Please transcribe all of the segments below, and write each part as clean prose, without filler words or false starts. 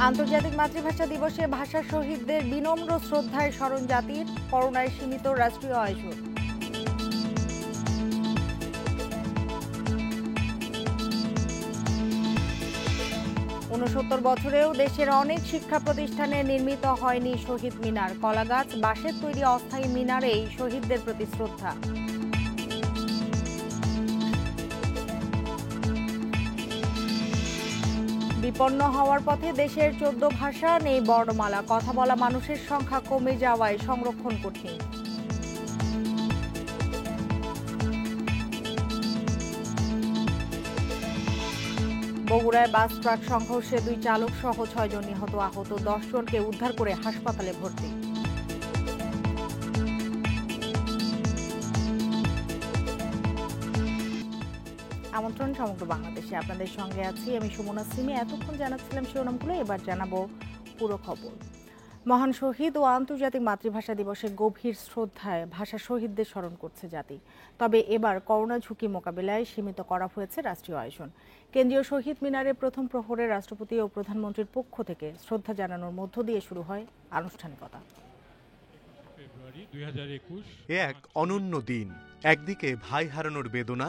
আন্তর্জাতিক মাতৃভাষা দিবসে ভাষা শহীদদের বিনম্র শ্রদ্ধায় স্মরণ জাতির, করোনায় সীমিত রাষ্ট্রীয় আয়োজন। ঊনসত্তর বছরেও দেশের অনেক শিক্ষা প্রতিষ্ঠানে নির্মিত হয়নি শহীদ মিনার, কলাগাছ বাঁশের তৈরি অস্থায়ী মিনারেই শহীদদের প্রতি শ্রদ্ধা। বিপন্ন হওয়ার পথে দেশের 14 ভাষা, নেই বর্ণমালা, কথা বলা মানুষের সংখ্যা কমে যাওয়ায় সংরক্ষণ কঠিন। বগুড়ায় বাস ট্রাক সংঘর্ষে 2 চালক সহ 6 জন নিহত, আহত 10 জনকে উদ্ধার করে হাসপাতালে ভর্তি। আমন্ত্রণ সমগ্র বাংলাদেশে, আপনাদের সঙ্গে আছি আমি সুমনা সিমি। এতক্ষণ জানাচ্ছিলাম শিরোনামগুলো, এবার জানাবো পুরো খবর। মহান শহীদ ও আন্তর্জাতিক মাতৃভাষা দিবসে গভীর শ্রদ্ধায় ভাষা শহীদদের স্মরণ করছে জাতি। তবে এবার করোনা ঝুঁকি মোকাবিলায় সীমিত করা হয়েছে রাষ্ট্রীয় আয়োজন। কেন্দ্রীয় শহীদ মিনারে প্রথম প্রহরে রাষ্ট্রপতি ও প্রধানমন্ত্রীর পক্ষ থেকে শ্রদ্ধা জানানোর মধ্য দিয়ে শুরু হয় আনুষ্ঠানিকতা। এ এক অনন্য দিন। একদিকে ভাই হারানোর বেদনা,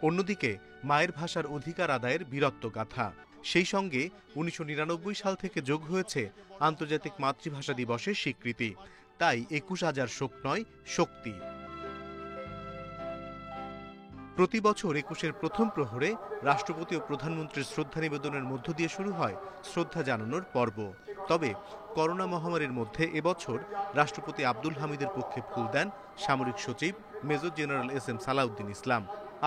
অন্যদিকে মায়ের ভাষার অধিকার আদায়ের বীরত্ব গাথা। সেই সঙ্গে 1999 সাল থেকে যোগ হয়েছে আন্তর্জাতিক মাতৃভাষা দিবসের স্বীকৃতি। তাই 21,000 শোক নয়, শক্তি। প্রতি বছর 21-এর প্রথম প্রহরে রাষ্ট্রপতি ও প্রধানমন্ত্রীর শ্রদ্ধা নিবেদনের মধ্য দিয়ে শুরু হয় শ্রদ্ধা জানানোর পর্ব। তবে করোনা মহামারীর মধ্যে এবছর রাষ্ট্রপতি আব্দুল হামিদের পক্ষে ফুল দেন সামরিক সচিব major general S M Salauddin Islam,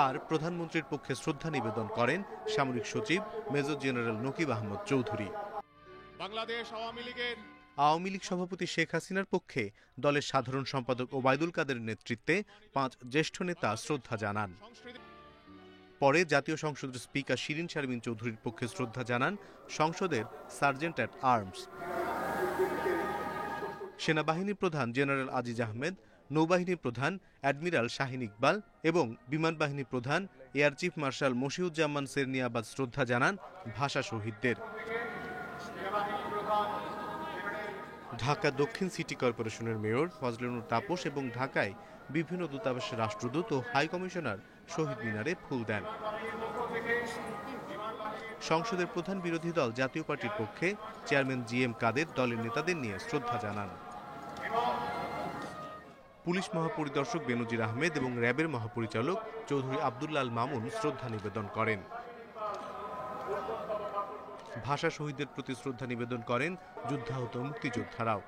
আর প্রধানমন্ত্রীর পক্ষে শ্রদ্ধা নিবেদন করেন সামরিক সচিব major general Nakib Ahmad Chowdhury. Bangladesh Awami League সভাপতি শেখ হাসিনার পক্ষে দলের সাধারণ সম্পাদক ওবায়দুল কাদেরের নেতৃত্বে 5 জ্যেষ্ঠ নেতা শ্রদ্ধা জানান। পরে জাতীয় সংসদের স্পিকার শিরিন শারমিন চৌধুরীর পক্ষে শ্রদ্ধা জানান সংসদের সার্জেন্ট অ্যাট আর্মস, সেনাবাহিনী প্রধান জেনারেল আজিজ আহমেদ, নৌবাহিনী প্রধান অ্যাডমিরাল শাহিন ইকবাল এবং বিমান বাহিনী প্রধান air chief marshal Mashiuzzaman Serniabad শ্রদ্ধা জানান ভাষা শহীদদের। ঢাকা দক্ষিণ সিটি কর্পোরেশনের মেয়র ফজলুর তাপস এবং ঢাকায় বিভিন্ন দূতাবাসের রাষ্ট্রদূত ও হাই কমিশনার শহীদ মিনারে ফুল দেন। সংসদের প্রধান বিরোধী দল জাতীয় পার্টির পক্ষে চেয়ারম্যান GM কাদের দলের নেতাদের নিয়ে শ্রদ্ধা জানান। পুলিশ মহাপরিদর্শক বেনজির আহমেদ এবং র্যাবের মহাপরিচালক চৌধুরী আব্দুল্লাহ আল মামুন শ্রদ্ধা নিবেদন করেন। ভাষা শহীদদের প্রতি শ্রদ্ধা নিবেদন করেন যুদ্ধাহত মুক্তিযোদ্ধারাও।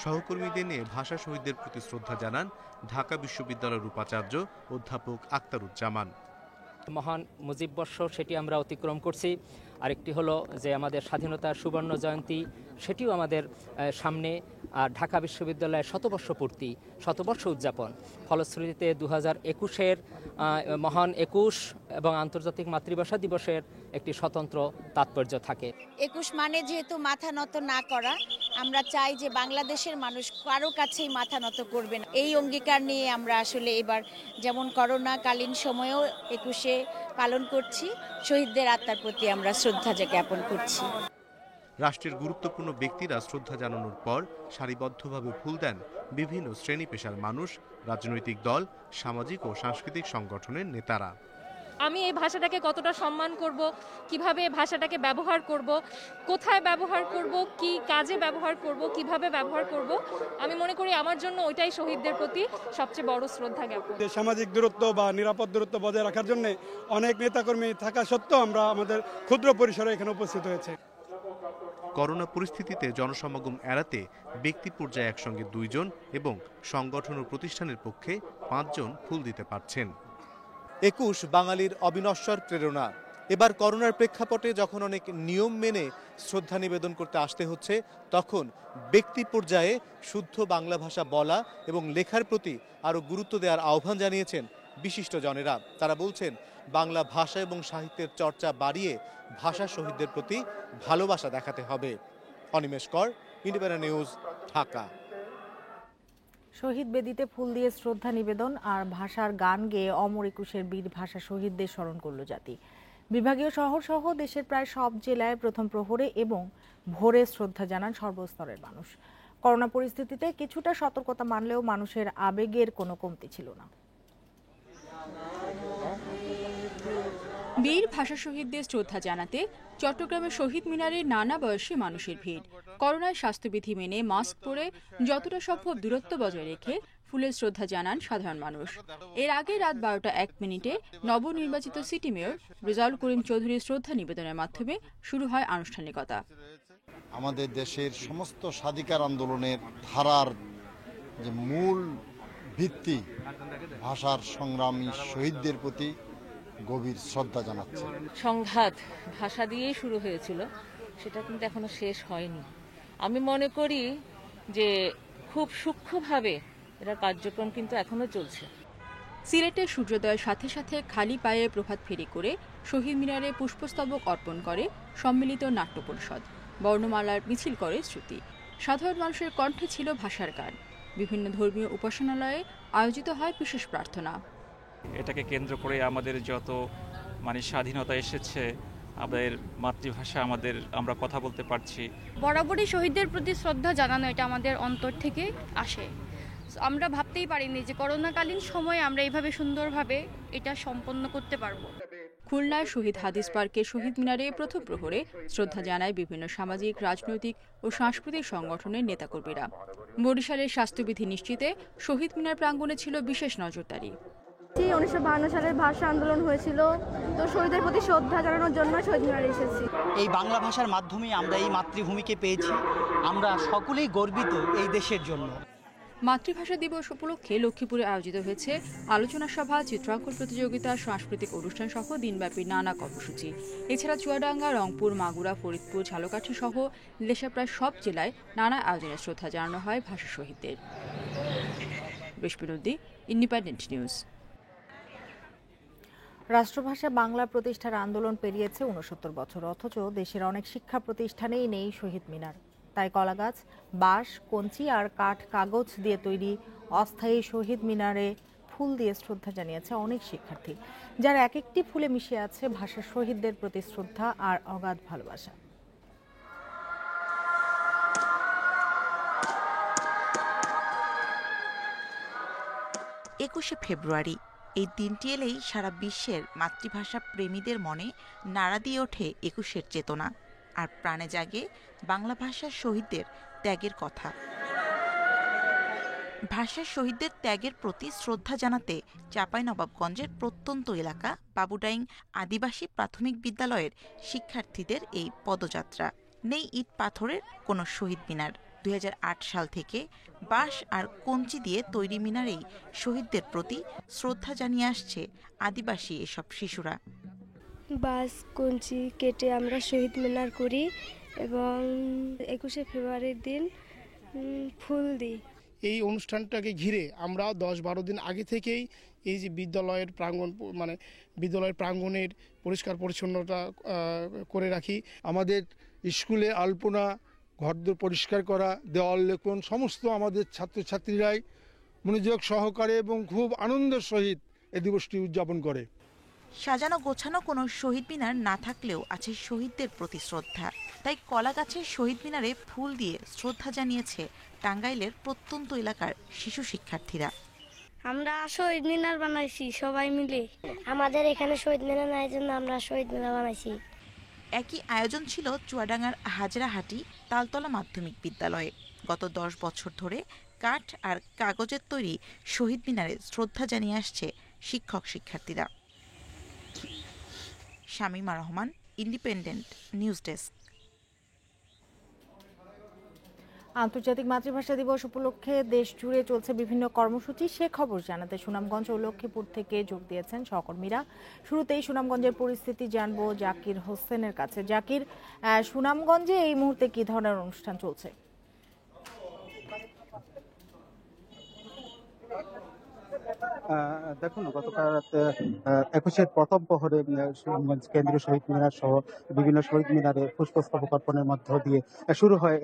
সহকর্মীদের নিয়ে ভাষা শহীদদের প্রতি শ্রদ্ধা জানান ঢাকা বিশ্ববিদ্যালয়ের উপাচার্য অধ্যাপক আক্তারুজ্জামান। মহান মুজিববর্ষ সেটি আমরা অতিক্রম করছি, আরেকটি হলো যে আমাদের স্বাধীনতার সুবর্ণ জয়ন্তী, সেটিও আমাদের সামনে। আর ঢাকা বিশ্ববিদ্যালয়ের শতবর্ষ উদযাপন, ফলশ্রুতিতে 2021-এর মহান 21 এবং আন্তর্জাতিক মাতৃভাষা দিবসের একটি স্বতন্ত্র তাৎপর্য থাকে। 21 মানে যেহেতু মাথা নত না করা, আমরা চাই যে বাংলাদেশের মানুষ কারো কাছেই মাথা নত করবে না। এই অঙ্গীকার নিয়ে আমরা আসলে এবার যেমন করোনাকালীন সময়েও 21-এ পালন করছি, শহীদদের আত্মার প্রতি আমরা শ্রদ্ধা জ্ঞাপন করছি। রাষ্ট্রের গুরুত্বপূর্ণ ব্যক্তিরা শ্রদ্ধা জানানোর পর সারিবদ্ধভাবে ফুল দেন বিভিন্ন শ্রেণী পেশার মানুষ, রাজনৈতিক দল, সামাজিক ও সাংস্কৃতিক সংগঠনের নেতারা। আমি এই ভাষাটাকে কতটা সম্মান করব, কিভাবে ভাষাটাকে ব্যবহার করব, কোথায় ব্যবহার করব, কি কাজে ব্যবহার করব, কিভাবে ব্যবহার করব, আমি মনে করি আমার জন্য ওইটাই শহীদদের প্রতি সবচেয়ে বড় শ্রদ্ধা জ্ঞাপন। সামাজিক দূরত্ব বা নিরাপদ দূরত্ব বজায় রাখার জন্য অনেক নেতাকর্মী থাকা সত্ত্বেও আমরা আমাদের ক্ষুদ্র পরিসরে এখানে উপস্থিত হয়েছে। করোনা পরিস্থিতিতে জনসমাগম এড়াতে ব্যক্তি পর্যায়ে একসঙ্গে 2 জন এবং সংগঠন ও প্রতিষ্ঠানের পক্ষে 5 জন ফুল দিতে পারছেন। 21 বাঙালির অবিনশ্বর প্রেরণা। এবার করোনার প্রেক্ষাপটে যখন অনেক নিয়ম মেনে শ্রদ্ধা নিবেদন করতে আসতে হচ্ছে, তখন ব্যক্তি পর্যায়ে শুদ্ধ বাংলা ভাষা বলা এবং লেখার প্রতি আরও গুরুত্ব দেওয়ার আহ্বান জানিয়েছেন বিশিষ্ট জনেরা। তারা বলছেন বাংলা ভাষা এবং সাহিত্যের চর্চা বাড়িয়ে ভাষা শহীদদের প্রতি ভালোবাসা দেখাতে হবে। অনিমেষ কর, ইন্ডিপেন্ডেন্ট নিউজ, ঢাকা। শহীদ বেদিতে ফুল দিয়ে শ্রদ্ধা নিবেদন আর ভাষার গান গেয়ে অমর 21-এর বীর ভাষা শহীদদের স্মরণ করল জাতি। বিভাগীয় শহর সহ দেশের প্রায় সব জেলায় প্রথম প্রহরে এবং ভোরে শ্রদ্ধা জানান সর্বস্তরের মানুষ। করোনা পরিস্থিতিতে কিছুটা সতর্কতা মানলেও মানুষের আবেগের কোনো কমতি ছিল না। বীর ভাষা শহীদদের শ্রদ্ধা জানাতে চট্টগ্রামের শহীদ মিনারে নানা বয়সী মানুষের ভিড়। করোনায় স্বাস্থ্যবিধি মেনে মাস্ক পরে যতটা সম্ভব দূরত্ব বজায় রেখে ফুলের শ্রদ্ধা জানান সাধারণ মানুষ। এর আগে রাত 12:01 নবনির্বাচিত সিটি মেয়র রেজাউল করিম চৌধুরীর শ্রদ্ধা নিবেদনের মাধ্যমে শুরু হয় আনুষ্ঠানিকতা। আমাদের দেশের সমস্ত স্বাধিকার আন্দোলনের ধারার যে মূল ভিত্তি ভাষার সংগ্রামী শহীদদের প্রতি গভীর শ্রদ্ধা জানাচ্ছে। সংঘাত ভাষা দিয়েই শুরু হয়েছিল, সেটা কিন্তু এখনো শেষ হয়নি। আমি মনে করি যে খুব সূক্ষ্মভাবে এটার কার্যক্রম কিন্তু এখনো চলছে। সিলেটে সূর্যোদয়ের সাথে সাথে খালি পায়ে প্রভাত ফেরি করে শহীদ মিনারে পুষ্পস্তবক অর্পণ করে সম্মিলিত নাট্য পরিষদ। বর্ণমালার মিছিল করে শ্রুতি। সাধারণ মানুষের কণ্ঠে ছিল ভাষার গান। বিভিন্ন ধর্মীয় উপাসনালয়ে আয়োজিত হয় বিশেষ প্রার্থনা। এটাকে কেন্দ্র করে আমাদের যত স্বাধীনতা এসেছে, আমাদের মাতৃভাষা আমরা কথা বলতে পারছি। বরাবরই শহীদদের প্রতি শ্রদ্ধা জানানো এটা আমাদের অন্তর থেকে আসে। আমরা ভাবতেই পারিনি যে করোনাকালীন সময়ে আমরা এইভাবে সুন্দরভাবে এটা সম্পন্ন করতে পারবো। খুলনার শহীদ হাদিস পার্কে শহীদ মিনারে প্রথম প্রহরে শ্রদ্ধা জানায় বিভিন্ন সামাজিক, রাজনৈতিক ও সাংস্কৃতিক সংগঠনের নেতাকর্মীরা। বরিশালের স্বাস্থ্যবিধি নিশ্চিতে শহীদ মিনার প্রাঙ্গণে ছিল বিশেষ নজরদারি। 1952 সালের ভাষা আন্দোলন হয়েছিল, তো শহীদের প্রতি শ্রদ্ধা জানানোর জন্য শহীদ মিনারে এসেছি। এই বাংলা ভাষার মাধ্যমে আমরা এই মাতৃভূমিকে পেয়েছি। আমরা সকলেই গর্বিত এই দেশের জন্য। মাতৃভাষা দিবস উপলক্ষে লক্ষ্মীপুরে আয়োজিত হয়েছে আলোচনা সভা, চিত্রাঙ্কন প্রতিযোগিতা, সাংস্কৃতিক অনুষ্ঠান সহ দিনব্যাপী নানা কর্মসূচি। এছাড়া চুয়াডাঙ্গা, রংপুর, মাগুরা, ফরিদপুর, ঝালকাঠি সহ দেশের প্রায় সব জেলায় নানা আয়োজনে শ্রদ্ধা জানানো হয় ভাষা শহীদদের। বিনোদী, ইন্ডিপেন্ডেন্ট নিউজ। রাষ্ট্রভাষা বাংলা প্রতিষ্ঠার আন্দোলন পেরিয়েছে 69 বছর, অথচ দেশের অনেক শিক্ষা প্রতিষ্ঠানেই নেই শহীদ মিনার। তাই কলাগাছ, বাঁশ, কঞ্চি আর কাঠ কাগজ দিয়ে তৈরি অস্থায়ী শহীদ মিনারে ফুল দিয়ে শ্রদ্ধা জানিয়েছে অনেক শিক্ষার্থী, যার এক একটি ফুলে মিশে আছে ভাষার শহীদদের প্রতি শ্রদ্ধা আর অগাধ ভালোবাসা। 21শে ফেব্রুয়ারি এই দিনটি এলেই সারা বিশ্বের মাতৃভাষা প্রেমীদের মনে নাড়া দিয়ে ওঠে একুশের চেতনা, আর প্রাণে জাগে বাংলা ভাষার শহীদদের ত্যাগের কথা। ভাষার শহীদদের ত্যাগের প্রতি শ্রদ্ধা জানাতে চাঁপাইনবাবগঞ্জের প্রত্যন্ত এলাকা বাবুডাইং আদিবাসী প্রাথমিক বিদ্যালয়ের শিক্ষার্থীদের এই পদযাত্রা। নেই ইট পাথরের কোনো শহীদ মিনার। 2008 সাল থেকে বাঁশ আর কঞ্চি দিয়ে তৈরি মিনারেই শহীদদের প্রতি শ্রদ্ধা জানিয়ে আসছে আদিবাসী এসব শিশুরা। বাঁশ কঞ্চি কেটে আমরা শহীদ মিনার করি এবং 21শে ফেব্রুয়ারির দিন ফুল দিই। এই অনুষ্ঠানটাকে ঘিরে আমরা 10-12 দিন আগে থেকেই এই যে বিদ্যালয়ের প্রাঙ্গণ বিদ্যালয়ের প্রাঙ্গণের পরিষ্কার পরিচ্ছন্নতা করে রাখি। আমাদের স্কুলে আলপনা, ঘরদোর পরিষ্কার করা, দেওয়াল লেখন সমস্ত আমাদের ছাত্রছাত্রীরাই মনোযোগ সহকারে এবং খুব আনন্দের সহিত এই দিবসটি উদযাপন করে। সাজানো গোছানো কোনো শহীদ মিনার না থাকলেও আছে শহীদদের প্রতি শ্রদ্ধা। তাই কলাগাছের শহীদ মিনারে ফুল দিয়ে শ্রদ্ধা জানিয়েছে টাঙ্গাইলের প্রত্যন্ত এলাকার শিশু শিক্ষার্থীরা। আমরা শহীদ মিনার বানাইছি সবাই মিলে। আমাদের এখানে শহীদ মিনার নাই জন্য আমরা শহীদ মিনার বানাইছি। একই আয়োজন ছিল চুয়াডাঙ্গার হাজরাহাটি তালতলা মাধ্যমিক বিদ্যালয়ে। গত 10 বছর ধরে কাঠ আর কাগজের তৈরি শহীদ মিনারে শ্রদ্ধা জানিয়ে আসছে শিক্ষক শিক্ষার্থীরা। Shamima Rahman, independent news desk. আন্তর্জাতিক মাতৃভাষা দিবস উপলক্ষে দেশ জুড়ে চলছে বিভিন্ন কর্মসূচি। সে খবর জানাতে সুনামগঞ্জ ও লক্ষ্মীপুর থেকে যোগ দিয়েছেন সহকর্মীরা। শুরুতেই সুনামগঞ্জের পরিস্থিতি জানবো জাকির হোসেনের কাছে। জাকির, সুনামগঞ্জে এই মুহূর্তে কি ধরনের অনুষ্ঠান চলছে? দেখুন, গতকাল 21শে প্রথম প্রহরে সুনামগঞ্জ কেন্দ্রীয় শহীদ মিনার সহ বিভিন্ন শহীদ মিনারে পুষ্পস্তবক অর্পণের মধ্য দিয়ে শুরু হয়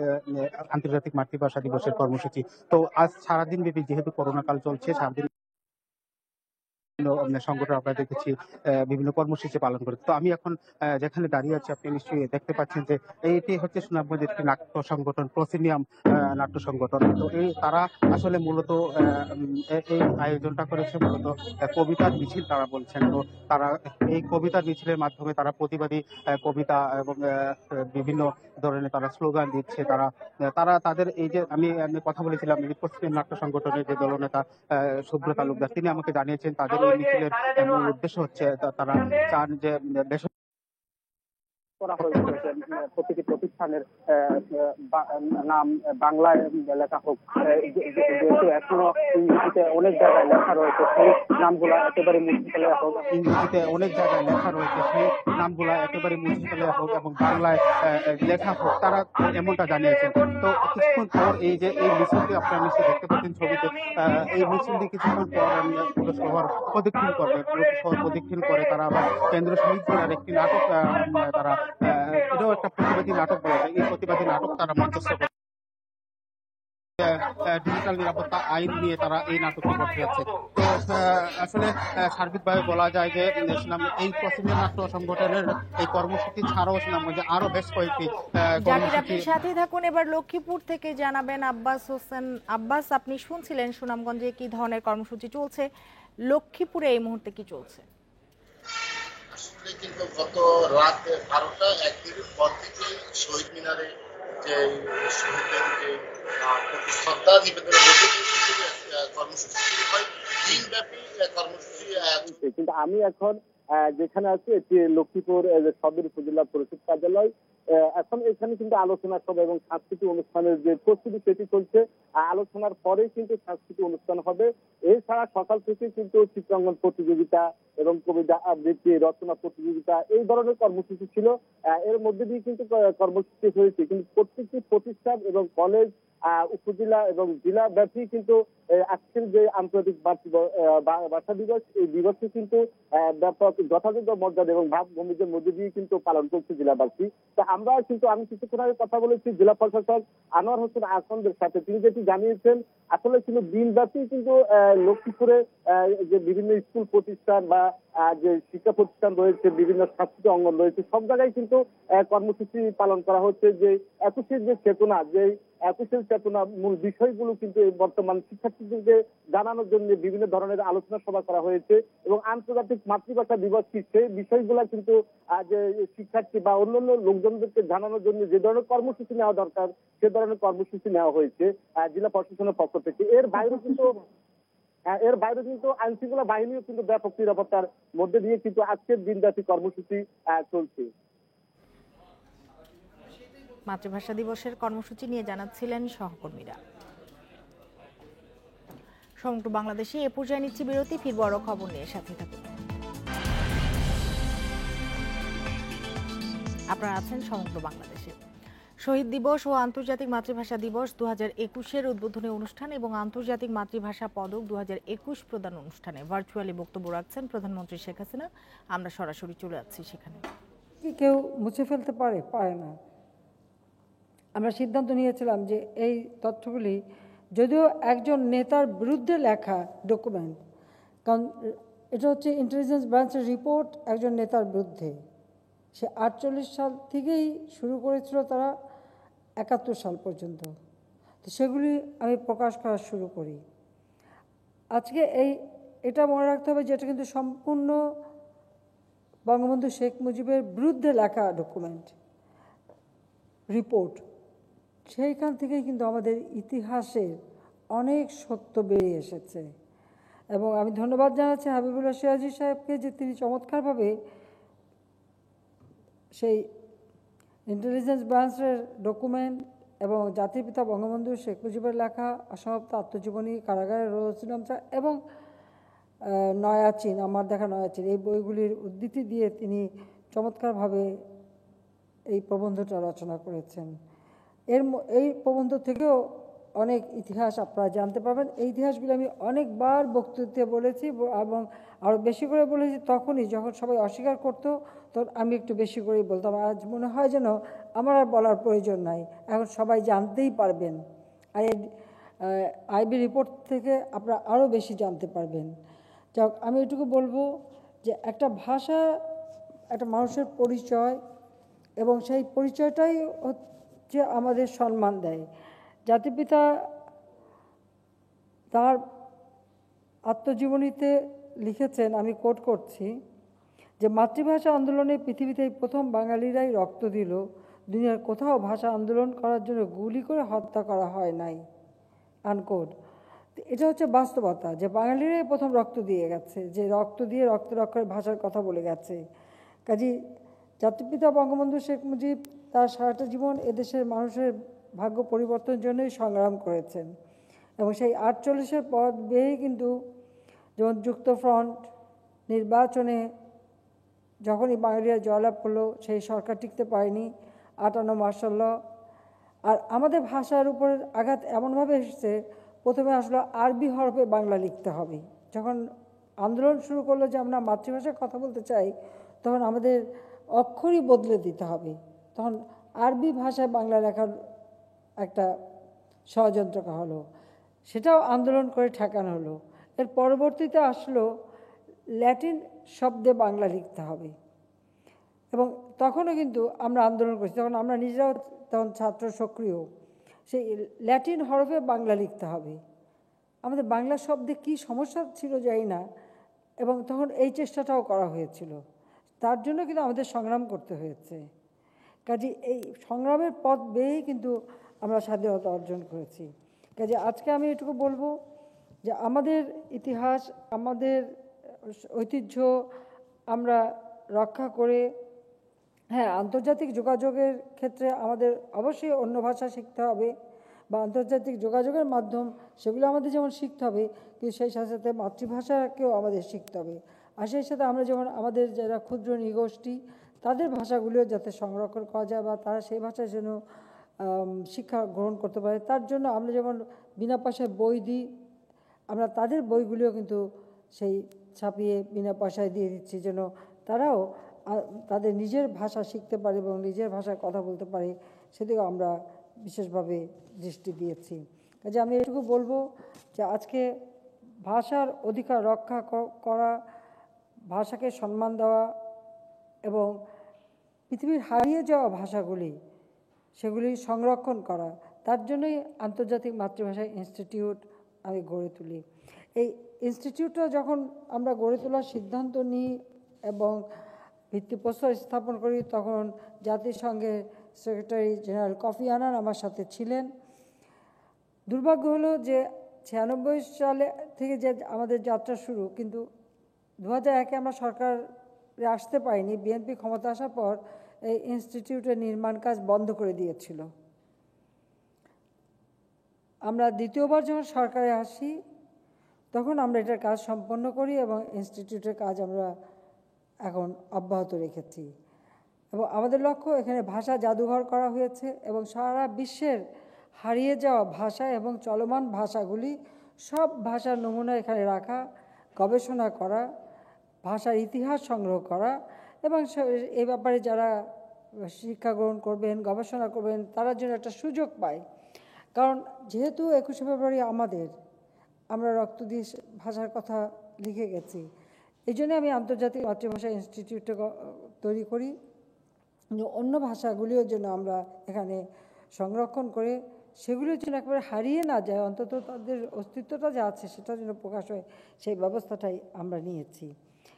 আন্তর্জাতিক মাতৃভাষা দিবসের কর্মসূচি। তো আজ সারাদিন ব্যাপী যেহেতু করোনা কাল চলছে, সারাদিন সংগঠন আমরা দেখেছি বিভিন্ন কর্মসূচি পালন করে। তো আমি এখন যেখানে দাঁড়িয়ে আছি আপনি নিশ্চয়ই দেখতে পাচ্ছেন যে এইটি হচ্ছে সুনামগঞ্জের একটি নাট্য সংগঠন, প্রসিনিয়াম নাট্য সংগঠন। তো তারা আসলে মূলত এই আয়োজনটা করেছে মূলত কবিতার মিছিল তারা বলছেন। তো তারা এই কবিতার মিছিলের মাধ্যমে তারা প্রতিবাদী কবিতা এবং বিভিন্ন ধরনের তারা স্লোগান দিচ্ছে। তারা তাদের এই যে আমি কথা বলেছিলাম প্রসিনিয়াম নাট্য সংগঠনের যে দলনেতা শুভ্র তালুকদার, তিনি আমাকে জানিয়েছেন তাদের এই মিছিলের মূল উদ্দেশ্য হচ্ছে তারা চান যে করা হয়েছে প্রতিটি প্রতিষ্ঠানের নাম বাংলায় লেখা হোক, যেহেতু এখনো ইংরেজিতে অনেক জায়গায় লেখা রয়েছে সেই নামগুলা একেবারে মুছে ফেলে হোক, ইংরেজিতে অনেক জায়গায় লেখা রয়েছে সেই নামগুলা একেবারে মুছে ফেলে হোক এবং বাংলায় লেখা হোক, তারা এমনটা জানিয়েছেন। তো কিছুক্ষণ পর এই যে এই মিছিলটি আপনারা নিশ্চয়ই দেখতে পাচ্ছেন ছবিতে, এই মিছিলটি কিছুক্ষণ পর পুরো শহর প্রদক্ষিণ করবে। পুরো শহর প্রদক্ষিণ করে তারা আবার কেন্দ্রীয় শহীদ মিনারে একটি নাটক তারা এটাও একটা প্রতিবাদী নাটক বলা যায়, এই প্রতিবাদী নাটক তারা মঞ্চস্থ করে ডিজিটাল নিরাপত্তা আইন নিয়ে তারা এই নাটকটি করতে যাচ্ছে। তো আসলে সার্বিকভাবে বলা যায় যে এই প্রসিনিয়াম নাট্য সংগঠনের এই কর্মসূচি ছাড়াও সুনামগঞ্জে আরো বেশ কয়েকটি আপনি সাথে থাকুন। এবার লক্ষ্মীপুর থেকে জানাবেন আব্বাস হোসেন। আব্বাস, আপনি শুনছিলেন সুনামগঞ্জে কি ধরনের কর্মসূচি চলছে, লক্ষ্মীপুরে এই মুহূর্তে কি চলছে? কিন্তু গত রাত 12:01 পর থেকে শহীদ মিনারে যে শহীদদের যে শ্রদ্ধা নিবেদনের মধ্যে কর্মসূচি শুরু হয়, দিনব্যাপী কর্মসূচি। কিন্তু আমি এখন যেখানে আছি এটি লক্ষ্মীপুর সদর উপজেলা পরিষদ কার্যালয়। এখন এখানে কিন্তু আলোচনা সভা এবং সাংস্কৃতিক অনুষ্ঠানের যে প্রস্তুতি সেটি চলছে। আলোচনার পরে কিন্তু সাংস্কৃতিক অনুষ্ঠান হবে। এছাড়া সকাল থেকে কিন্তু চিত্রাঙ্কন প্রতিযোগিতা এবং কবিতা আবৃত্তি, রচনা প্রতিযোগিতা এই ধরনের কর্মসূচি ছিল। এর মধ্যে দিয়ে কিন্তু কর্মসূচি হয়েছে, কিন্তু প্রত্যেকটি প্রতিষ্ঠান এবং কলেজ, উপজেলা এবং জেলা ব্যাপী কিন্তু আজকের যে আন্তর্জাতিক ভাষা দিবস, এই দিবসে কিন্তু ব্যাপক যথাযথ মর্যাদা এবং ভাবভঙ্গির মধ্যে দিয়ে কিন্তু পালন করছে জেলাবাসী। তো আমি কিছুক্ষণ আগে কথা বলেছি জেলা প্রশাসক আনোয়ার হোসেন আকন্দের সাথে। তিনি যেটি জানিয়েছেন আসলে কিন্তু দিনব্যাপী কিন্তু লক্ষ্মীপুরে যে বিভিন্ন স্কুল প্রতিষ্ঠান বা যে শিক্ষা প্রতিষ্ঠান রয়েছে, বিভিন্ন সাংস্কৃতিক অঙ্গন রয়েছে, সব জায়গায় কিন্তু কর্মসূচি পালন করা হচ্ছে। যে একুশের যে চেতনা, যে একুশের চেতনা মূল বিষয়গুলো কিন্তু বর্তমান শিক্ষার্থীদেরকে জানানোর জন্য বিভিন্ন ধরনের আলোচনা সভা করা হয়েছে এবং আন্তর্জাতিক মাতৃভাষা দিবস কি সেই বিষয়গুলা কিন্তু যে শিক্ষার্থী বা অন্যান্য লোকজনদেরকে জানানোর জন্য যে ধরনের কর্মসূচি নেওয়া দরকার সে ধরনের কর্মসূচি নেওয়া হয়েছে জেলা প্রশাসনের পক্ষ থেকে। এর বাইরে কিন্তু আইন শৃঙ্খলা বাহিনীও কিন্তু ব্যাপক নিরাপত্তার মধ্যে দিয়ে কিন্তু আজকের দিনব্যাপী কর্মসূচি চলছে। মাতৃভাষা দিবসের কর্মসূচি নিয়ে জানাচ্ছিলেন সহকর্মীরা। সমগ্র বাংলাদেশে এ পর্যায়ে নিচ্ছি বিরতি, ফিরবো আরো খবর নিয়ে, সাথে থাকুন। আপনারা আছেন সমগ্র বাংলাদেশে। শহীদ দিবস ও আন্তর্জাতিক মাতৃভাষা দিবস 2021-এর উদ্বোধনী অনুষ্ঠান এবং আন্তর্জাতিক মাতৃভাষা পদক 2021 প্রদান অনুষ্ঠানে ভার্চুয়ালি বক্তব্য রাখছেন প্রধানমন্ত্রী শেখ হাসিনা। আমরা সরাসরি চলে যাচ্ছি সেখানে। কেউ মুছে ফেলতে পারে না। আমরা সিদ্ধান্ত নিয়েছিলাম যে এই তথ্যগুলি যদিও একজন নেতার বিরুদ্ধে লেখা ডকুমেন্ট, কারণ এটা হচ্ছে ইন্টেলিজেন্স ব্রাঞ্চের রিপোর্ট একজন নেতার বিরুদ্ধে, সে 48 সাল থেকেই শুরু করেছিল, তারা 71 সাল পর্যন্ত, তো সেগুলি আমি প্রকাশ করা শুরু করি। আজকে এটা মনে রাখতে হবে যে এটা কিন্তু সম্পূর্ণ বঙ্গবন্ধু শেখ মুজিবের বিরুদ্ধে লেখা ডকুমেন্ট রিপোর্ট। সেইখান থেকেই কিন্তু আমাদের ইতিহাসের অনেক সত্য বেরিয়ে এসেছে এবং আমি ধন্যবাদ জানাচ্ছি হাবিবুল্লাহ সিরাজি সাহেবকে যে তিনি চমৎকারভাবে সেই ইন্টেলিজেন্স ব্রাঞ্চের ডকুমেন্ট এবং জাতির পিতা বঙ্গবন্ধু শেখ মুজিবের লেখা অসমাপ্ত আত্মজীবনী, কারাগারের রচনা এবং নয়াচীন, আমার দেখা নয়াচীন, এই বইগুলির উদ্ধৃতি দিয়ে তিনি চমৎকারভাবে এই প্রবন্ধটা রচনা করেছেন। এই প্রবন্ধ থেকেও অনেক ইতিহাস আপনারা জানতে পারবেন। এই ইতিহাসগুলো আমি অনেকবার বক্তৃতায় বলেছি এবং আরও বেশি করে বলেছি তখনই যখন সবাই অস্বীকার করতো, তখন আমি একটু বেশি করেই বলতাম। আজ মনে হয় যেন আমার আর বলার প্রয়োজন নাই, এখন সবাই জানতেই পারবেন। আর এই আইবি রিপোর্ট থেকে আপনারা আরও বেশি জানতে পারবেন। যাক, আমি এটুকু বলবো যে একটা ভাষা একটা মানুষের পরিচয়, এবং সেই পরিচয়টাই হচ্ছে আমাদের সম্মান দেয়। জাতিপিতা তার আত্মজীবনীতে লিখেছেন, আমি কোট করছি, যে মাতৃভাষা আন্দোলনে পৃথিবীতে প্রথম বাঙালিরাই রক্ত দিল, দুনিয়ার কোথাও ভাষা আন্দোলন করার জন্য গুলি করে হত্যা করা হয় নাই, আনকোট। এটা হচ্ছে বাস্তবতা, যে বাঙালিরাই প্রথম রক্ত দিয়ে গেছে, যে রক্ত দিয়ে রক্ত রক্ষার ভাষার কথা বলে গেছে। কাজী জাতিপিতা বঙ্গবন্ধু শেখ মুজিব তার সারাটা জীবন এদেশের মানুষের ভাগ্য পরিবর্তনের জন্যই সংগ্রাম করেছেন, এবং সেই 48-এর পথ বেয়েই কিন্তু যেমন যুক্তফ্রন্ট নির্বাচনে যখনই বাঙালিরা জয়লাভ করলো, সেই সরকার টিকতে পারেনি, 58 মার্শাল ল। আর আমাদের ভাষার উপর আঘাত এমনভাবে এসেছে, প্রথমে আসলে আরবি হরফে বাংলা লিখতে হবে। যখন আন্দোলন শুরু করলো যে আমরা মাতৃভাষায় কথা বলতে চাই, তখন আমাদের অক্ষরই বদলে দিতে হবে, তখন আরবি ভাষায় বাংলা লেখার একটা ষড়যন্ত্র হলো, সেটাও আন্দোলন করে ঠেকানো হলো। এর পরবর্তীতে আসলো ল্যাটিন শব্দে বাংলা লিখতে হবে, এবং তখনও কিন্তু আমরা আন্দোলন করছি, তখন আমরা নিজেরাও তখন ছাত্র সক্রিয়, সেই ল্যাটিন হরফে বাংলা লিখতে হবে। আমাদের বাংলা শব্দে কী সমস্যা ছিল জানি না, এবং তখন এই চেষ্টাটাও করা হয়েছিল, তার জন্য কিন্তু আমাদের সংগ্রাম করতে হয়েছে। কাজে এই সংগ্রামের পথ বেয়েই কিন্তু আমরা স্বাধীনতা অর্জন করেছি। কাজে আজকে আমি এটুকু বলবো যে আমাদের ইতিহাস, আমাদের ঐতিহ্য আমরা রক্ষা করে, হ্যাঁ, আন্তর্জাতিক যোগাযোগের ক্ষেত্রে আমাদের অবশ্যই অন্য ভাষা শিখতে হবে, বা আন্তর্জাতিক যোগাযোগের মাধ্যম সেগুলো আমাদের যেমন শিখতে হবে, কিন্তু সেই সাথে সাথে মাতৃভাষাকেও আমাদের শিখতে হবে। আর সেই সাথে আমরা যেমন আমাদের যারা ক্ষুদ্র নৃগোষ্ঠী, তাদের ভাষাগুলিও যাতে সংরক্ষণ করা যায়, বা তারা সেই ভাষার জন্য শিক্ষা গ্রহণ করতে পারে, তার জন্য আমরা যেমন বিনা পয়সায় বই দিই, আমরা তাদের বইগুলিও কিন্তু সেই ছাপিয়ে বিনা পয়সায় দিয়ে দিচ্ছি, যেন তারাও তাদের নিজের ভাষা শিখতে পারে এবং নিজের ভাষায় কথা বলতে পারে, সেদিকেও আমরা বিশেষভাবে দৃষ্টি দিয়েছি। কাজে আমি এটুকু বলবো যে আজকে ভাষার অধিকার রক্ষা করা, ভাষাকে সম্মান দেওয়া, এবং পৃথিবীর হারিয়ে যাওয়া ভাষাগুলি সেগুলি সংরক্ষণ করা, তার জন্যই আন্তর্জাতিক মাতৃভাষা ইনস্টিটিউট আমি গড়ে তুলি। এই ইনস্টিটিউটটা যখন আমরা গড়ে তোলার সিদ্ধান্ত নিই এবং ভিত্তিপ্রস্তর স্থাপন করি, তখন জাতিসংঘের সেক্রেটারি জেনারেল কফি আনান আমার সাথে ছিলেন। দুর্ভাগ্য হলো যে 96 সালে থেকে যে আমাদের যাত্রা শুরু, কিন্তু 2001-এ আমরা সরকারে আসতে পারিনি। বিএনপি ক্ষমতা আসার পর এই ইনস্টিটিউটের নির্মাণ কাজ বন্ধ করে দিয়েছিল। আমরা দ্বিতীয়বার যখন সরকারে আসি, তখন আমরা এটার কাজ সম্পন্ন করি, এবং ইনস্টিটিউটের কাজ আমরা এখন অব্যাহত রেখেছি। এবং আমাদের লক্ষ্য, এখানে ভাষা জাদুঘর করা হয়েছে, এবং সারা বিশ্বের হারিয়ে যাওয়া ভাষা এবং চলমান ভাষাগুলি, সব ভাষার নমুনা এখানে রাখা, গবেষণা করা, ভাষার ইতিহাস সংগ্রহ করা, এবং এই ব্যাপারে যারা শিক্ষা গ্রহণ করবেন, গবেষণা করবেন, তারা যেন একটা সুযোগ পায়। কারণ যেহেতু 21শে ফেব্রুয়ারি আমরা রক্ত দিয়ে ভাষার কথা লিখে গেছি, এই জন্য আমি আন্তর্জাতিক মাতৃভাষা ইনস্টিটিউটটা তৈরি করি, অন্য ভাষাগুলিও যেন আমরা এখানে সংরক্ষণ করে সেগুলির জন্য একেবারে হারিয়ে না যায়, অন্তত তাদের অস্তিত্বটা যা আছে সেটা যেন প্রকাশ হয়, সেই ব্যবস্থাটাই আমরা নিয়েছি।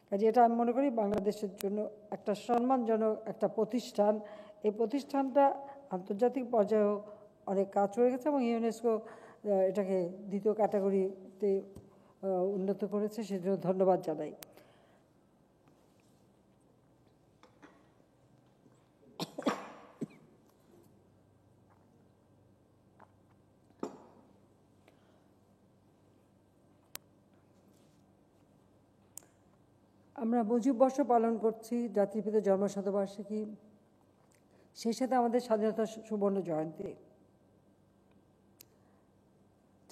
কাজে এটা আমি মনে করি বাংলাদেশের জন্য একটা সম্মানজনক একটা প্রতিষ্ঠান। এই প্রতিষ্ঠানটা আন্তর্জাতিক পর্যায়েও অনেক কাজ করে গেছে, এবং ইউনেস্কো এটাকে 2য় ক্যাটাগরিতে উন্নত করেছে, সেজন্য ধন্যবাদ জানাই। আমরা মুজিব বর্ষ পালন করছি, জাতির পিতার জন্মশতবার্ষিকী, সেই সাথে আমাদের স্বাধীনতা সুবর্ণ জয়ন্তী।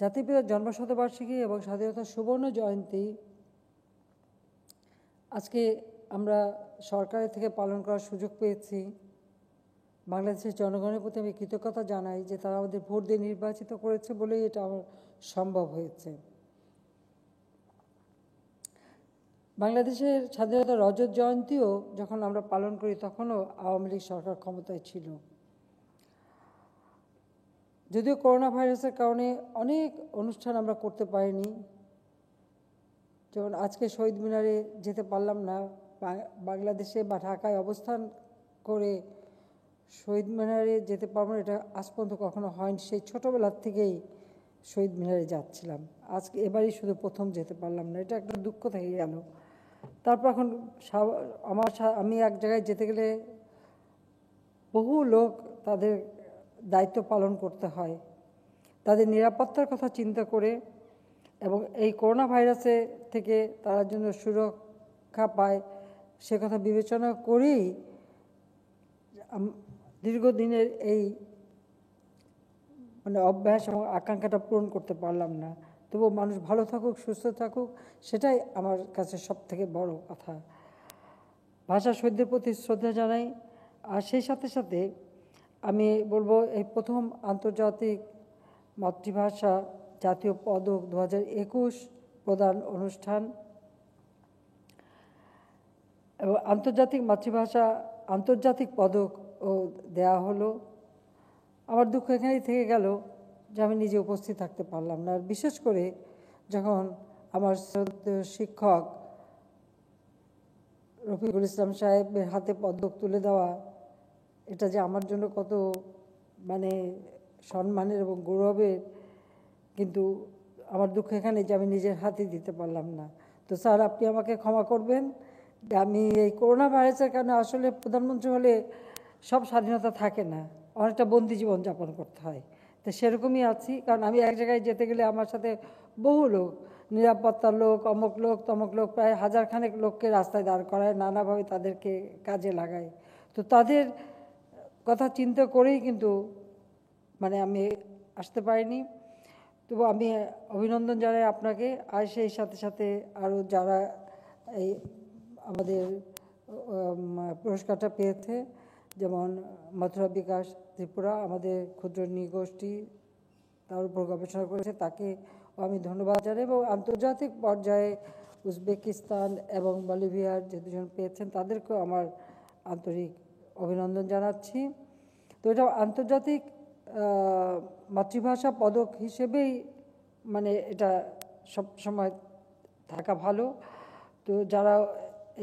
জাতির পিতার জন্মশতবার্ষিকী এবং স্বাধীনতা সুবর্ণ জয়ন্তী আজকে আমরা সরকারের থেকে পালন করার সুযোগ পেয়েছি। বাংলাদেশের জনগণের প্রতি আমি কৃতজ্ঞতা জানাই যে তারা আমাদের ভোট দিয়ে নির্বাচিত করেছে বলেই এটা আমার সম্ভব হয়েছে। বাংলাদেশের স্বাধীনতা রজত জয়ন্তীও যখন আমরা পালন করি তখনও আওয়ামী লীগ সরকার ক্ষমতায় ছিল। যদিও করোনা ভাইরাসের কারণে অনেক অনুষ্ঠান আমরা করতে পারিনি, যেমন আজকে শহীদ মিনারে যেতে পারলাম না। বাংলাদেশে বা ঢাকায় অবস্থান করে শহীদ মিনারে যেতে পারবো না, এটা আজ পর্যন্ত কখনো হয়নি। সেই ছোটোবেলার থেকেই শহীদ মিনারে যাচ্ছিলাম, আজকে এবারই শুধু প্রথম যেতে পারলাম না, এটা একটা দুঃখ থেকে গেল। তারপর এখন আমি এক জায়গায় যেতে গেলে বহু লোক তাদের দায়িত্ব পালন করতে হয়, তাদের নিরাপত্তার কথা চিন্তা করে এবং এই করোনা ভাইরাসে থেকে তারা যেন সুরক্ষা পায় সে কথা বিবেচনা করেই দীর্ঘদিনের এই অভ্যাস এবং আকাঙ্ক্ষাটা পূরণ করতে পারলাম না। তবুও মানুষ ভালো থাকুক, সুস্থ থাকুক, সেটাই আমার কাছে সবথেকে বড় কথা। ভাষা শহীদদের প্রতি শ্রদ্ধা জানাই। আর সেই সাথে সাথে আমি বলবো, এই প্রথম আন্তর্জাতিক মাতৃভাষা জাতীয় পদক 2021 প্রদান অনুষ্ঠান এবং আন্তর্জাতিক মাতৃভাষা আন্তর্জাতিক পদকও দেয়া হলো। আমার দুঃখ এখানেই থেকে গেল যে আমি নিজে উপস্থিত থাকতে পারলাম না। আর বিশেষ করে যখন আমার শিক্ষক রফিকুল ইসলাম সাহেবের হাতে পদক তুলে দেওয়া, এটা যে আমার জন্য কত সম্মানের এবং গৌরবের, কিন্তু আমার দুঃখ এখানে যে আমি নিজের হাতে দিতে পারলাম না। তো স্যার, আপনি আমাকে ক্ষমা করবেন যে আমি এই করোনা ভাইরাসের কারণে, আসলে প্রধানমন্ত্রী হলে সব স্বাধীনতা থাকে না, অনেকটা বন্দি জীবন যাপন করতে হয়। তো সেরকমই আছি, কারণ আমি এক জায়গায় যেতে গেলে আমার সাথে বহু লোক, নিরাপত্তার লোক, অমুক লোক তমুক লোক, প্রায় 1000 খানেক লোককে রাস্তায় দাঁড় করায়, নানাভাবে তাদেরকে কাজে লাগায়। তো তাদের কথা চিন্তা করেই কিন্তু আমি আসতে পারিনি। তবু আমি অভিনন্দন জানাই আপনাকে, আর সেই সাথে সাথে আরও যারা এই আমাদের পুরস্কারটা পেয়েছে, যেমন মথুরা বিকাশ ত্রিপুরা, আমাদের ক্ষুদ্র নৃগোষ্ঠী, তার উপর গবেষণা করেছে, তাকে আমি ধন্যবাদ জানাই। এবং আন্তর্জাতিক পর্যায়ে উজবেকিস্তান এবং বলিভিয়ার যে দুজন পেয়েছেন তাদেরকেও আমার আন্তরিক অভিনন্দন জানাচ্ছি। তো এটা আন্তর্জাতিক মাতৃভাষা পদক হিসেবেই এটা সব সময় থাকা ভালো। তো যারা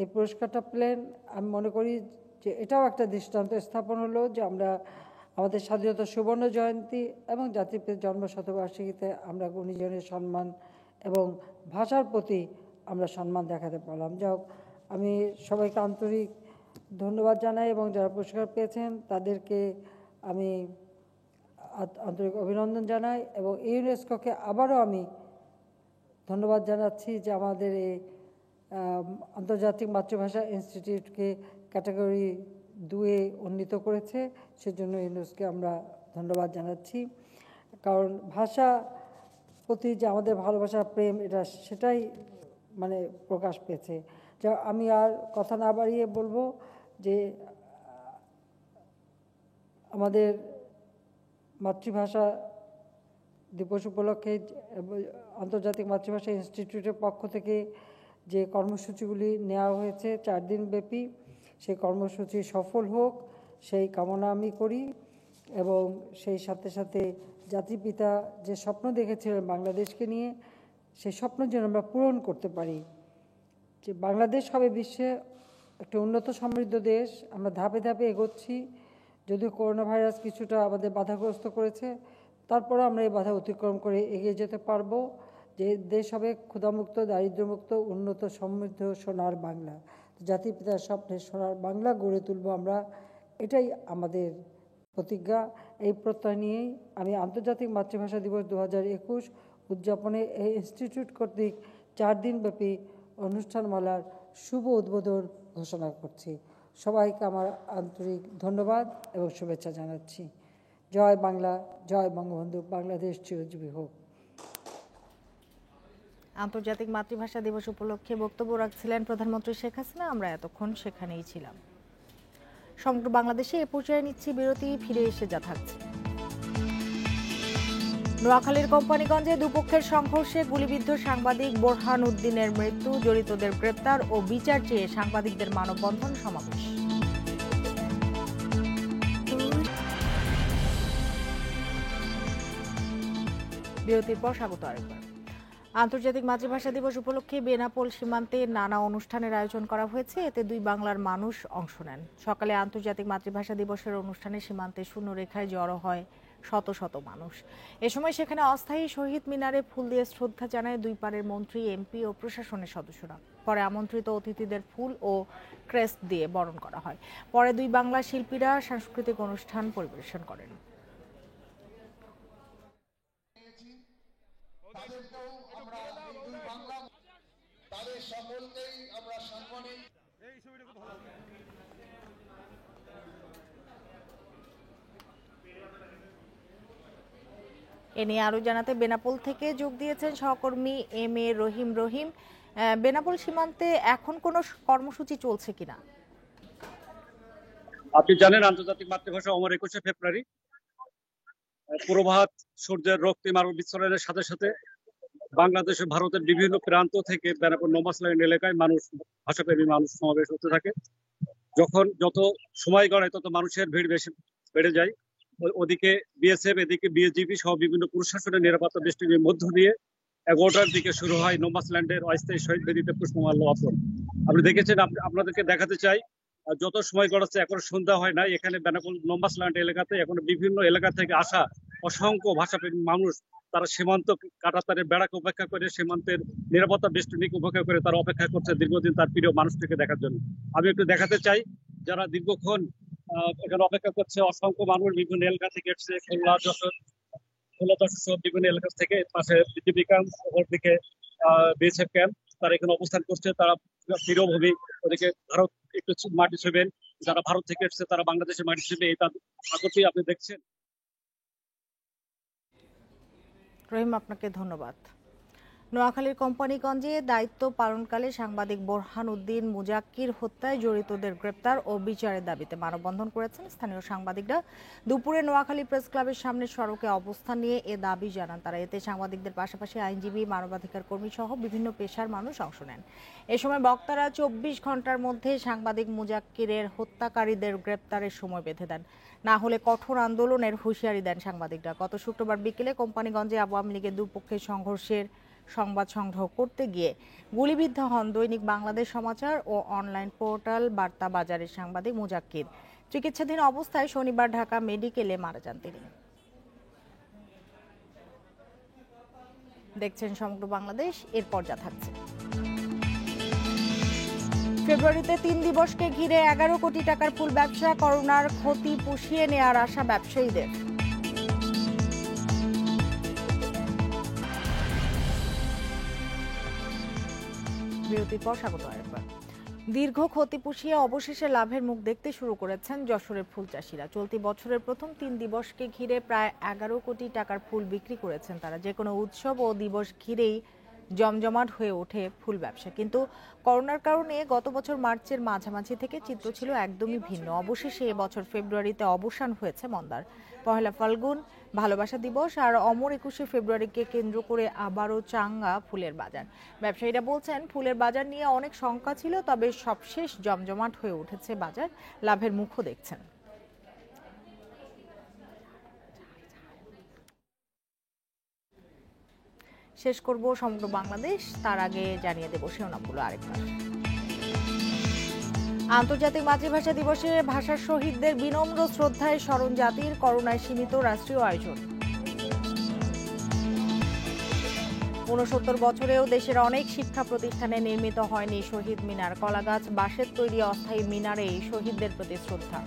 এই পুরস্কারটা পেলেন, আমি মনে করি যে এটাও একটা দৃষ্টান্ত স্থাপন হলো যে আমরা আমাদের স্বাধীনতা সুবর্ণ জয়ন্তী এবং জাতির পিতার জন্ম শতবার্ষিকীতে আমরা গুণীজনের সম্মান এবং ভাষার প্রতি আমরা সম্মান দেখাতে পারলাম। যাই হোক, আমি সবাইকে আন্তরিক ধন্যবাদ জানাই এবং যারা পুরস্কার পেয়েছেন তাদেরকে আমি আন্তরিক অভিনন্দন জানাই এবং ইউনেস্কোকে আবারও আমি ধন্যবাদ জানাচ্ছি যে আমাদের এই আন্তর্জাতিক মাতৃভাষা ইনস্টিটিউটকে ক্যাটাগরি 2-এ উন্নীত করেছে, সেজন্য ইউনেস্কোকে আমরা ধন্যবাদ জানাচ্ছি। কারণ ভাষা প্রতি যে আমাদের ভালোবাসার প্রেম, সেটাই প্রকাশ পেয়েছে। যা আমি আর কথা না বাড়িয়ে বলবো যে আমাদের মাতৃভাষা দিবস উপলক্ষে আন্তর্জাতিক মাতৃভাষা ইনস্টিটিউটের পক্ষ থেকে যে কর্মসূচিগুলি নেওয়া হয়েছে 4 দিন ব্যাপী, সেই কর্মসূচি সফল হোক সেই কামনা আমি করি। এবং সেই সাথে সাথে জাতির পিতা যে স্বপ্ন দেখেছিলেন বাংলাদেশকে নিয়ে, সেই স্বপ্ন যেন আমরা পূরণ করতে পারি, যে বাংলাদেশ হবে বিশ্বে একটা উন্নত সমৃদ্ধ দেশ। আমরা ধাপে ধাপে এগোচ্ছি, যদিও করোনা ভাইরাস কিছুটা আমাদের বাধাগ্রস্ত করেছে, তারপরে আমরা এই বাধা অতিক্রম করে এগিয়ে যেতে পারবো। যে দেশ হবে ক্ষুধামুক্ত, দারিদ্র্যমুক্ত, উন্নত সমৃদ্ধ সোনার বাংলা। জাতির পিতার স্বপ্নের সোনার বাংলা গড়ে তুলব আমরা, এটাই আমাদের প্রতিজ্ঞা। এই প্রত্যয় নিয়েই আমি আন্তর্জাতিক মাতৃভাষা দিবস 2021 উদযাপনে এই ইনস্টিটিউট কর্তৃক 4 দিনব্যাপী অনুষ্ঠানমালার শুভ উদ্বোধন ঘোষণা করছি। সবাইকে আমার আন্তরিক ধন্যবাদ এবং শুভেচ্ছা জানাচ্ছি। জয় বাংলা, জয় বঙ্গবন্ধু, বাংলাদেশ চিরজীবী হোক। আন্তর্জাতিক মাতৃভাষা দিবস উপলক্ষে বক্তব্য রাখছিলেন প্রধানমন্ত্রী শেখ হাসিনা। আমরা এতক্ষণ সেখানেই ছিলাম। সমগ্র বাংলাদেশে এ পর্যায়ে নিচ্ছি বিরতি, ফিরে এসে যা থাকছে। নোয়াখালীর কোম্পানিগঞ্জে দুপক্ষের সংঘর্ষে গুলিবিদ্ধ সাংবাদিক বোরহান উদ্দিনের মৃত্যু, জড়িতদের গ্রেপ্তার ও বিচার চেয়ে সাংবাদিকদের মানববন্ধন সমাবেশ। বিরতির পর স্বাগত আরেকবার। আন্তর্জাতিক মাতৃভাষা দিবস উপলক্ষে বেনাপোল সীমান্তে নানা অনুষ্ঠানের আয়োজন করা হয়েছে। এতে দুই বাংলার মানুষ অংশ নেন। সকালে আন্তর্জাতিক মাতৃভাষা দিবসের অনুষ্ঠানে সীমান্তে শূন্যরেখায় জড়ো হয় শত শত মানুষ। এ সময় সেখানে অস্থায়ী শহীদ মিনারে ফুল দিয়ে শ্রদ্ধা জানায় দুই পারের মন্ত্রী, এমপি ও প্রশাসনের সদস্যরা। পরে আমন্ত্রিত অতিথিদের ফুল ও ক্রেস্ট দিয়ে বরণ করা হয়। পরে দুই বাংলা শিল্পীরা সাংস্কৃতিক অনুষ্ঠান পরিবেশন করেন। এ নিয়ে আরো জানাতে বেনাপোল থেকে যোগ দিয়েছেন সহকর্মী এম.এ. রহিম। বেনাপোল সীমান্তে এখন কোনো কর্মসূচি চলছে কিনা? আপনি জানেন আন্তর্জাতিক মাতৃভাষা অমর 21শে ফেব্রুয়ারি। পূর্বভাত সূর্যের রক্তিম আলো বিচ্ছুরণের সাথে সাথে বাংলাদেশ ও ভারতের বিভিন্ন প্রান্ত থেকে বেনাপোল নোমাস লাইন এলাকায় মানুষ, ভাষাপ্রেমী মানুষ সমাবেশ হতে থাকে। যত সময় গড়ায় তত মানুষের ভিড় বেশি বেড়ে যায়। ওদিকে বিএসএফ, এদিকে বিএসজিবি সহ বিভিন্ন প্রশাসনের নিরাপত্তা বেষ্টনীর মধ্য দিয়ে 11টার দিকে শুরু হয় নোমাস ল্যান্ডের অস্থায়ী শহীদ বেদিতে পুষ্পমাল্য অর্পণ। আপনি দেখেছেন, আপনাদেরকে দেখাতে চাই, যত সময় গড়াচ্ছে এখনো সন্ধ্যা হয় না। এখানে বেনাপোল নোমাস ল্যান্ড এলাকাতে এখনো বিভিন্ন এলাকা থেকে আসা অসংখ্য ভাষাপ্রেমী মানুষ, তারা সীমান্ত কাঁটাতারের বেড়াকে উপেক্ষা করে, সীমান্তের নিরাপত্তা বেষ্টনীকে উপেক্ষা করে তারা অপেক্ষা করছে দীর্ঘদিন তার প্রিয় মানুষটিকে দেখার জন্য। আমি একটু দেখাতে চাই, যারা দীর্ঘক্ষণ এখানে অপেক্ষা করছে, অসংখ্য মানুষ বিভিন্ন এলাকা থেকে এসছে, খুলনা, যশোর সহ বিভিন্ন এলাকা থেকে। পাশে বিজেপি ক্যাম্প, ওদিকে বিএসএফ ক্যাম্প, তারা এখানে অবস্থান করছে। তারা প্রিয়ভূমি, ওদিকে ভারত একটু মাটি ছুবেন, যারা ভারত থেকে এসছে তারা বাংলাদেশের মাটি ছুবে, এই তাদের আগতেই আপনি দেখছেন। রহিম, আপনাকে ধন্যবাদ। নোয়াখালীর কোম্পানিগঞ্জে দায়িত্ব পালনকালে সাংবাদিক বোরহান উদ্দিন মুজাক্কির হত্যায় জড়িতদের গ্রেপ্তার ও বিচারের দাবিতে মানববন্ধন করেছেন স্থানীয় সাংবাদিকরা। দুপুরে নোয়াখালী প্রেস ক্লাবের সামনে সড়কে অবস্থান নিয়ে এ দাবি জানান তারা। এতে সাংবাদিকদের পাশাপাশি আইনজীবী, মানবাধিকার কর্মী সহ বিভিন্ন পেশার মানুষ অংশ নেন। এ সময় বক্তারা 24 ঘন্টার মধ্যে সাংবাদিক মুজাক্কিরের হত্যাকারীদের গ্রেপ্তারের সময় বেঁধে দেন, না হলে কঠোর আন্দোলনের হুঁশিয়ারি দেন সাংবাদিকরা। গত শুক্রবার বিকেলে কোম্পানিগঞ্জে আওয়ামী লীগের দুপক্ষের সংঘর্ষের সংবাদ সংগ্রহ করতে গিয়ে গুলিবিদ্ধ হন দৈনিক বাংলাদেশ সমাচার ও অনলাইন পোর্টাল বার্তা বাজারের সাংবাদিক মুজাক্কির। চিকিৎসাধীন অবস্থায় শনিবার ঢাকা মেডিকেলে মারা যান তিনি। দেখছেন সমগ্র বাংলাদেশ, এরপর যা থাকছে। ফেব্রুয়ারিতে 3 দিবসকে ঘিরে 11 কোটি টাকার ফুল ব্যবসা, করোনার ক্ষতি পুষিয়ে নেওয়ার আশা ব্যবসায়ীদের। বিরতির পর স্বাগত আরেকবার। দীর্ঘ ক্ষতি পুষিয়ে অবশেষে লাভের মুখ দেখতে শুরু করেছেন যশোরের ফুল চাষিরা। চলতি বছরের প্রথম 3 দিবসকে ঘিরে প্রায় 11 কোটি টাকার ফুল বিক্রি করেছেন তারা। যে কোনো উৎসব ও দিবস ঘিরেই জমজমাট হয়ে ওঠে ফুল ব্যবসা। কিন্তু করোনার কারণে গত বছর মার্চের মাঝামাঝি থেকে চিত্র ছিল একদমই ভিন্ন। অবশেষে এবছর ফেব্রুয়ারিতে অবসান হয়েছে মন্দার। পহেলা ফাল্গুন, ভালোবাসা দিবস আর অমর 21শে ফেব্রুয়ারিকে কেন্দ্র করে আবারও চাঙ্গা ফুলের বাজার। ব্যবসায়ীরা বলছেন, ফুলের বাজার নিয়ে অনেক শঙ্কা ছিল, তবে সবশেষ জমজমাট হয়ে উঠেছে বাজার, লাভের মুখও দেখছেন। শেষ করব সমগ্র বাংলাদেশ, তার আগে জানিয়ে দেব শিরোনামগুলো আরেকবার। আন্তর্জাতিক মাতৃভাষা দিবসে ভাষার শহীদদের বিনম্র শ্রদ্ধায় স্মরণ জাতির, করোনায় সীমিত রাষ্ট্রীয় আয়োজন। 69 বছরেও দেশের অনেক শিক্ষা প্রতিষ্ঠানে নির্মিত হয়নি শহীদ মিনার। কলাগাছ, বাঁশের তৈরি অস্থায়ী মিনারে শহীদদের প্রতি শ্রদ্ধা।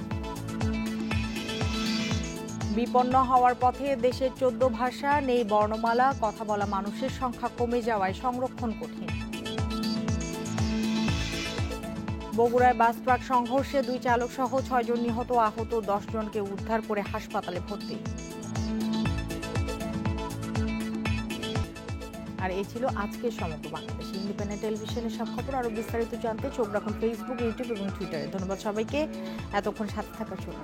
বিপন্ন হওয়ার পথে দেশের 14 ভাষা, নেই বর্ণমালা, কথা বলা মানুষের সংখ্যা কমে যাওয়ায় সংরক্ষণ কঠিন। বগুড়ায় বাস ট্রাক সংঘর্ষে 2 চালক সহ 6 জন নিহত, আহত 10 জনকে উদ্ধার করে হাসপাতালে ভর্তি। আর এই ছিল আজকের সমগ্র বাংলাদেশ। ইন্ডিপেন্ডেন্ট টেলিভিশনের সব খবর আরো বিস্তারিত জানতে চোখ রাখুন ফেসবুক, ইউটিউব এবং টুইটারে। ধন্যবাদ সবাইকে এতক্ষণ সাথে থাকার জন্য।